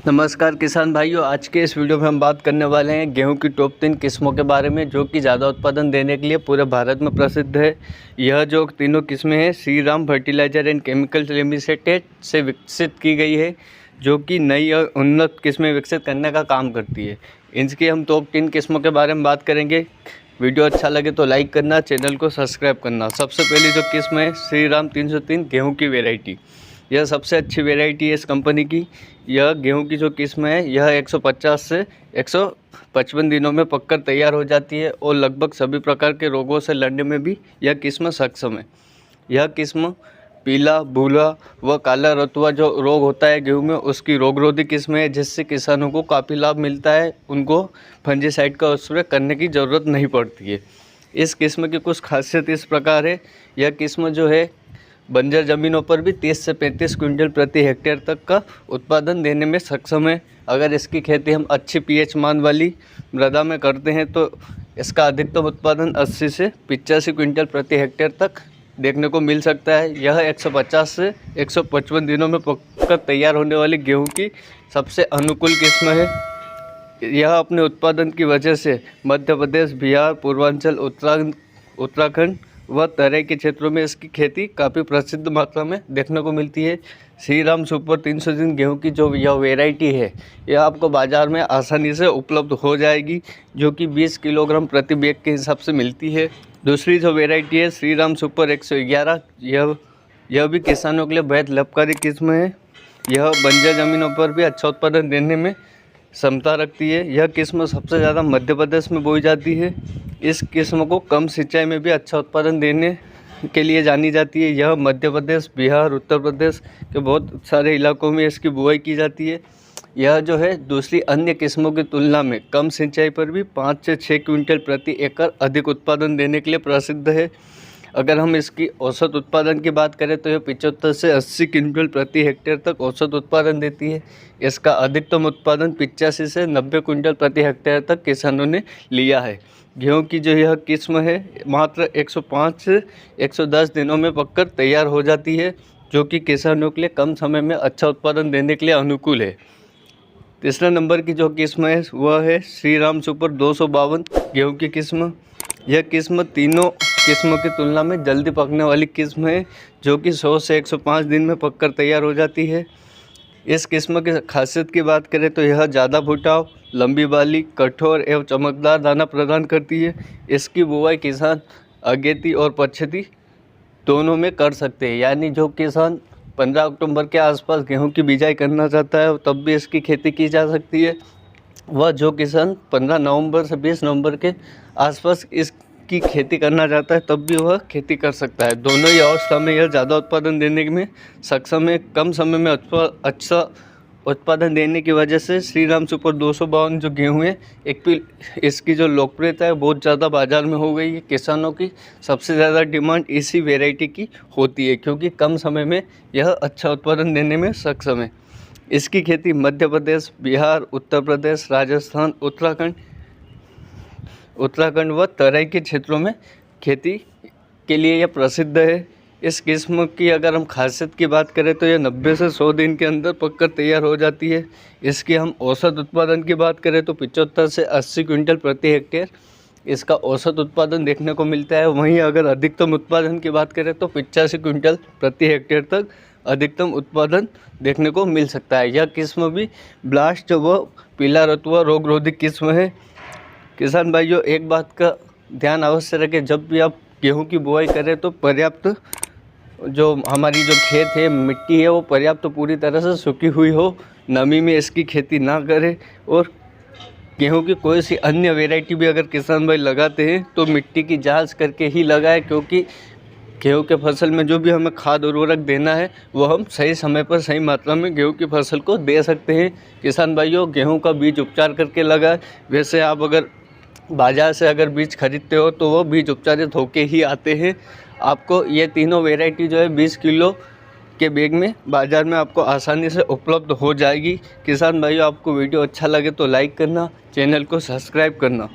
नमस्कार किसान भाइयों, आज के इस वीडियो में हम बात करने वाले हैं गेहूं की टॉप 3 किस्मों के बारे में जो कि ज़्यादा उत्पादन देने के लिए पूरे भारत में प्रसिद्ध है। यह जो तीनों किस्में हैं Shri Ram fertilizer and chemicals limited से विकसित की गई है, जो कि नई और उन्नत किस्में विकसित करने का काम करती है। इनकी हम टॉप 3 किस्मों के बारे में बात करेंगे। वीडियो अच्छा लगे तो लाइक करना, चैनल को सब्सक्राइब करना। सबसे पहली जो किस्म है श्री राम 303 गेहूँ की वेराइटी, यह सबसे अच्छी वेराइटी है इस कंपनी की। यह गेहूं की जो किस्म है यह 150 से 155 दिनों में पककर तैयार हो जाती है और लगभग सभी प्रकार के रोगों से लड़ने में भी यह किस्म सक्षम है। यह किस्म पीला, भूरा व काला रतुआ जो रोग होता है गेहूं में, उसकी रोगरोधी किस्म है, जिससे किसानों को काफ़ी लाभ मिलता है। उनको फंजीसाइड का स्प्रे करने की ज़रूरत नहीं पड़ती है। इस किस्म की कुछ खासियत इस प्रकार है। यह किस्म जो है बंजर ज़मीनों पर भी 30 से 35 क्विंटल प्रति हेक्टेयर तक का उत्पादन देने में सक्षम है। अगर इसकी खेती हम अच्छी पीएच मान वाली मृदा में करते हैं तो इसका अधिकतम उत्पादन 80 से 85 क्विंटल प्रति हेक्टेयर तक देखने को मिल सकता है। यह 150 से 155 दिनों में पककर तैयार होने वाली गेहूं की सबसे अनुकूल किस्म है। यह अपने उत्पादन की वजह से मध्य प्रदेश, बिहार, पूर्वांचल, उत्तराखंड व तराई के क्षेत्रों में इसकी खेती काफ़ी प्रसिद्ध मात्रा में देखने को मिलती है। श्री राम सुपर 303 गेहूं की जो यह वेराइटी है, यह आपको बाज़ार में आसानी से उपलब्ध हो जाएगी, जो कि 20 किलोग्राम प्रति बैग के हिसाब से मिलती है। दूसरी जो वेराइटी है श्री राम सुपर 111, यह भी किसानों के लिए बेहद लाभकारी किस्म है। यह बंजर ज़मीनों पर भी अच्छा उत्पादन देने में क्षमता रखती है। यह किस्म सबसे ज़्यादा मध्य प्रदेश में बोई जाती है। इस किस्म को कम सिंचाई में भी अच्छा उत्पादन देने के लिए जानी जाती है। यह मध्य प्रदेश, बिहार, उत्तर प्रदेश के बहुत सारे इलाकों में इसकी बुआई की जाती है। यह जो है दूसरी अन्य किस्मों की तुलना में कम सिंचाई पर भी 5 से 6 क्विंटल प्रति एकड़ अधिक उत्पादन देने के लिए प्रसिद्ध है। अगर हम इसकी औसत उत्पादन की बात करें तो यह 75 से 80 क्विंटल प्रति हेक्टेयर तक औसत उत्पादन देती है। इसका अधिकतम उत्पादन 85 से 90 क्विंटल प्रति हेक्टेयर तक किसानों ने लिया है। गेहूं की जो यह किस्म है मात्र 105 से 110 दिनों में पककर तैयार हो जाती है, जो कि किसानों के लिए कम समय में अच्छा उत्पादन देने के लिए अनुकूल है। तीसरा नंबर की जो किस्म है वह है श्री राम सुपर 252 गेहूं की किस्म। यह किस्म तीनों किस्मों की तुलना में जल्दी पकने वाली किस्म है, जो कि 100 से 105 दिन में पककर तैयार हो जाती है। इस किस्म की खासियत की बात करें तो यह ज़्यादा भुटाव, लंबी बाली, कठोर एवं चमकदार दाना प्रदान करती है। इसकी बुवाई किसान अगेती और पछती दोनों में कर सकते हैं, यानी जो किसान 15 अक्टूबर के आसपास गेहूं की बिजाई करना चाहता है तब भी इसकी खेती की जा सकती है। वह जो किसान 15 नवंबर से 20 नवंबर के आसपास इसकी खेती करना चाहता है तब भी वह खेती कर सकता है। दोनों ही अवस्था में यह ज़्यादा उत्पादन देने में सक्षम है। कम समय में अच्छा उत्पादन देने की वजह से श्री राम सुपर 252 जो गेहूँ है इसकी जो लोकप्रियता है बहुत ज़्यादा बाज़ार में हो गई है। किसानों की सबसे ज़्यादा डिमांड इसी वेराइटी की होती है, क्योंकि कम समय में यह अच्छा उत्पादन देने में सक्षम है। इसकी खेती मध्य प्रदेश, बिहार, उत्तर प्रदेश, राजस्थान, उत्तराखंड व तराई के क्षेत्रों में खेती के लिए यह प्रसिद्ध है। इस किस्म की अगर हम खासियत की बात करें तो यह 90 से 100 दिन के अंदर पककर तैयार हो जाती है। इसकी हम औसत उत्पादन की बात करें तो 75 से 80 क्विंटल प्रति हेक्टेयर इसका औसत उत्पादन देखने को मिलता है। वहीं अगर अधिकतम उत्पादन की बात करें तो 85 क्विंटल प्रति हेक्टेयर तक अधिकतम उत्पादन देखने को मिल सकता है। यह किस्म भी ब्लास्ट व पीला रतुआ रोगरोधी किस्म है। किसान भाइयों, एक बात का ध्यान अवश्य रखें, जब भी आप गेहूं की बुआई करें तो पर्याप्त जो हमारी जो खेत है, मिट्टी है, वो पर्याप्त पूरी तरह से सूखी हुई हो। नमी में इसकी खेती ना करें। और गेहूं की कोई सी अन्य वैरायटी भी अगर किसान भाई लगाते हैं तो मिट्टी की जांच करके ही लगाएं, क्योंकि गेहूं के फसल में जो भी हमें खाद उर्वरक देना है वो हम सही समय पर सही मात्रा में गेहूं की फसल को दे सकते हैं। किसान भाइयों, गेहूं का बीज उपचार करके लगाएं। वैसे आप अगर बाज़ार से अगर बीज खरीदते हो तो वो बीज उपचारित होके ही आते हैं। आपको ये तीनों वैरायटी जो है 20 किलो के बैग में बाज़ार में आपको आसानी से उपलब्ध हो जाएगी। किसान भाइयों, आपको वीडियो अच्छा लगे तो लाइक करना, चैनल को सब्सक्राइब करना।